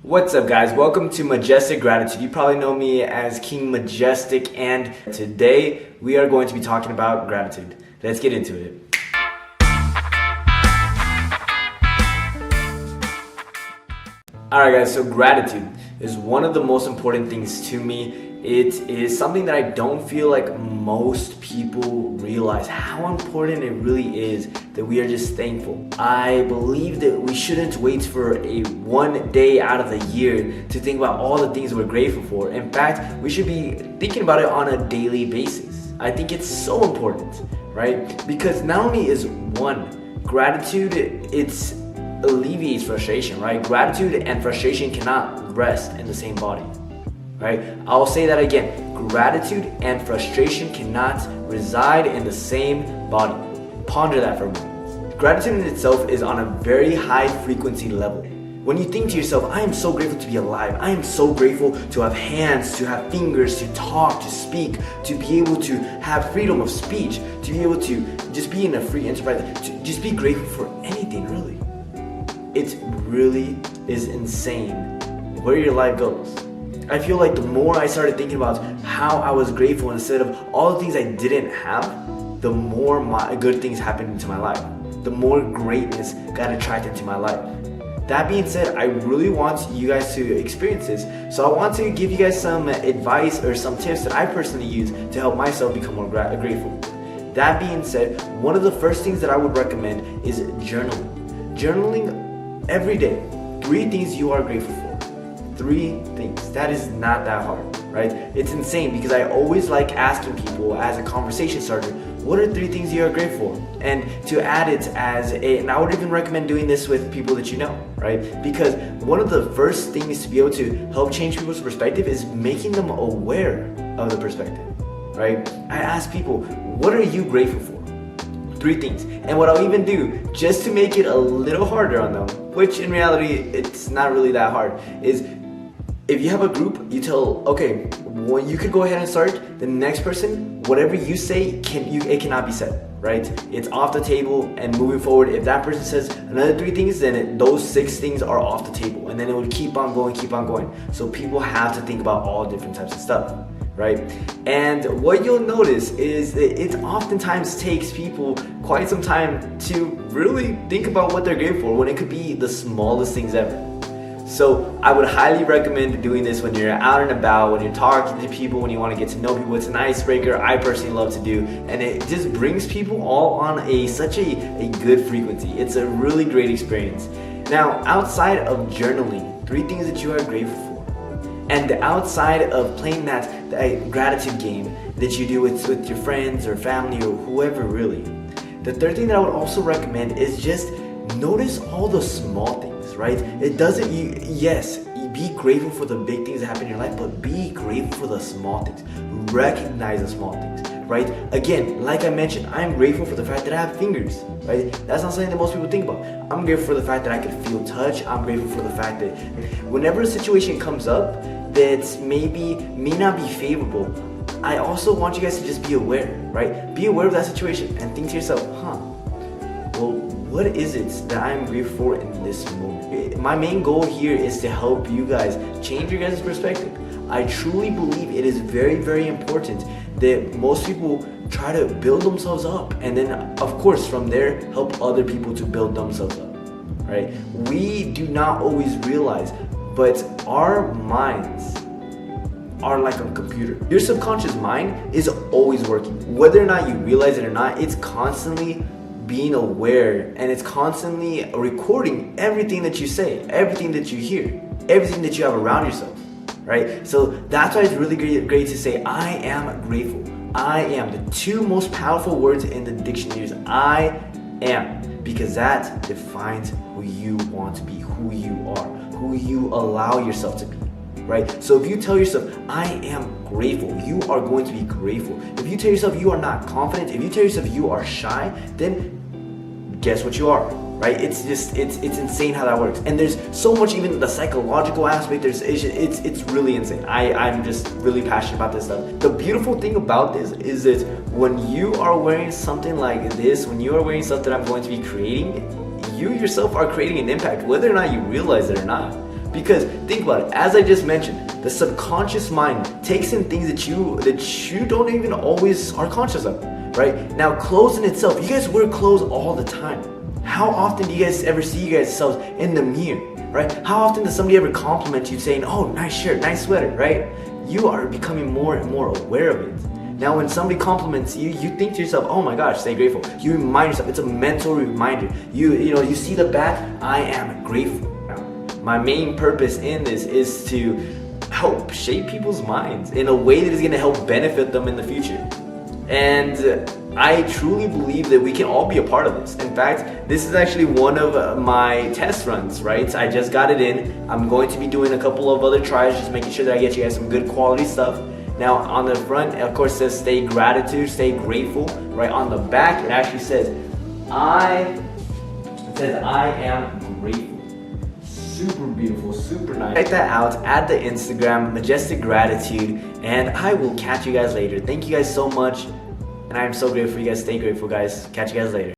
What's up, guys? Welcome to Majestic Gratitude. You probably know me as King Majestic, and today we are going to be talking about gratitude. Let's get into it. Alright guys, so gratitude is one of the most important things to me. It is something that I don't feel like most people realize how important it really is that we are just thankful. I believe that we shouldn't wait for a one day out of the year to think about all the things we're grateful for. In fact, we should be thinking about it on a daily basis. I think it's so important, right? Because not only is gratitude, it alleviates frustration, right? Gratitude and frustration cannot rest in the same body. Right? I'll say that again. Gratitude and frustration cannot reside in the same body. Ponder that for a moment. Gratitude in itself is on a very high frequency level. When you think to yourself, I am so grateful to be alive. I am so grateful to have hands, to have fingers, to talk, to speak, to be able to have freedom of speech, to be able to just be in a free enterprise, to just be grateful for anything, really. It really is insane where your life goes. I feel like the more I started thinking about how I was grateful instead of all the things I didn't have, the more good things happened into my life. The more greatness got attracted into my life. That being said, I really want you guys to experience this. So I want to give you guys some advice or some tips that I personally use to help myself become more grateful. That being said, one of the first things that I would recommend is journaling. Journaling every day. 3 things you are grateful for. 3 things. That is not that hard, right? It's insane because I always like asking people as a conversation starter, what are 3 things you are grateful for? And to add it and I would even recommend doing this with people that you know, right? Because one of the first things to be able to help change people's perspective is making them aware of the perspective, right? I ask people, what are you grateful for? 3 things. And what I'll even do, just to make it a little harder on them, which in reality, it's not really that hard, is if you have a group, you tell, okay, well, you could go ahead and start. The next person, whatever you say, it cannot be said, right? It's off the table, and moving forward, if that person says another 3 things, then those 6 things are off the table, and then it would keep on going. So people have to think about all different types of stuff, right? And what you'll notice is that it oftentimes takes people quite some time to really think about what they're grateful for when it could be the smallest things ever. So I would highly recommend doing this when you're out and about, when you're talking to people, when you want to get to know people. It's an icebreaker I personally love to do, and it just brings people all on such a good frequency. It's a really great experience. Now, outside of journaling, 3 things that you are grateful for, and outside of playing that gratitude game that you do with your friends or family or whoever really, the 3rd thing that I would also recommend is just notice all the small things. Right? It doesn't, yes, be grateful for the big things that happen in your life, but be grateful for the small things. Recognize the small things, right? Again, like I mentioned, I'm grateful for the fact that I have fingers, right? That's not something that most people think about. I'm grateful for the fact that I can feel touch. I'm grateful for the fact that whenever a situation comes up that may not be favorable, I also want you guys to just be aware, right? Be aware of that situation and think to yourself, well, what is it that I'm grateful for in this moment? My main goal here is to help you guys change your guys' perspective. I truly believe it is very, very important that most people try to build themselves up, and then, of course, from there, help other people to build themselves up, right? We do not always realize, but our minds are like a computer. Your subconscious mind is always working. Whether or not you realize it or not, it's constantly being aware, and it's constantly recording everything that you say, everything that you hear, everything that you have around yourself, right? So that's why it's really great to say, I am grateful. I am. The 2 most powerful words in the dictionary is I am, because that defines who you want to be, who you are, who you allow yourself to be. Right? So if you tell yourself, I am grateful, you are going to be grateful. If you tell yourself you are not confident, if you tell yourself you are shy, then guess what you are, right? It's insane how that works. And there's so much, even the psychological aspect, it's really insane. I'm just really passionate about this stuff. The beautiful thing about this is that when you are wearing something like this, when you are wearing stuff that I'm going to be creating, you yourself are creating an impact, whether or not you realize it or not. Because think about it, as I just mentioned, the subconscious mind takes in things that you don't even always are conscious of, right? Now, clothes in itself, you guys wear clothes all the time. How often do you guys ever see you guys yourselves in the mirror, right? How often does somebody ever compliment you saying, oh, nice shirt, nice sweater, right? You are becoming more and more aware of it. Now, when somebody compliments you, you think to yourself, oh my gosh, stay grateful. You remind yourself, it's a mental reminder. You see the back, I am grateful. My main purpose in this is to help shape people's minds in a way that is going to help benefit them in the future. And I truly believe that we can all be a part of this. In fact, this is actually one of my test runs, right? I just got it in. I'm going to be doing a couple of other tries, just making sure that I get you guys some good quality stuff. Now, on the front, of course, it says stay gratitude, stay grateful. Right on the back, it actually says, I am grateful. Super beautiful, super nice. Check that out, add the Instagram, Majestic Gratitude, and I will catch you guys later. Thank you guys so much, and I am so grateful for you guys. Stay grateful, guys. Catch you guys later.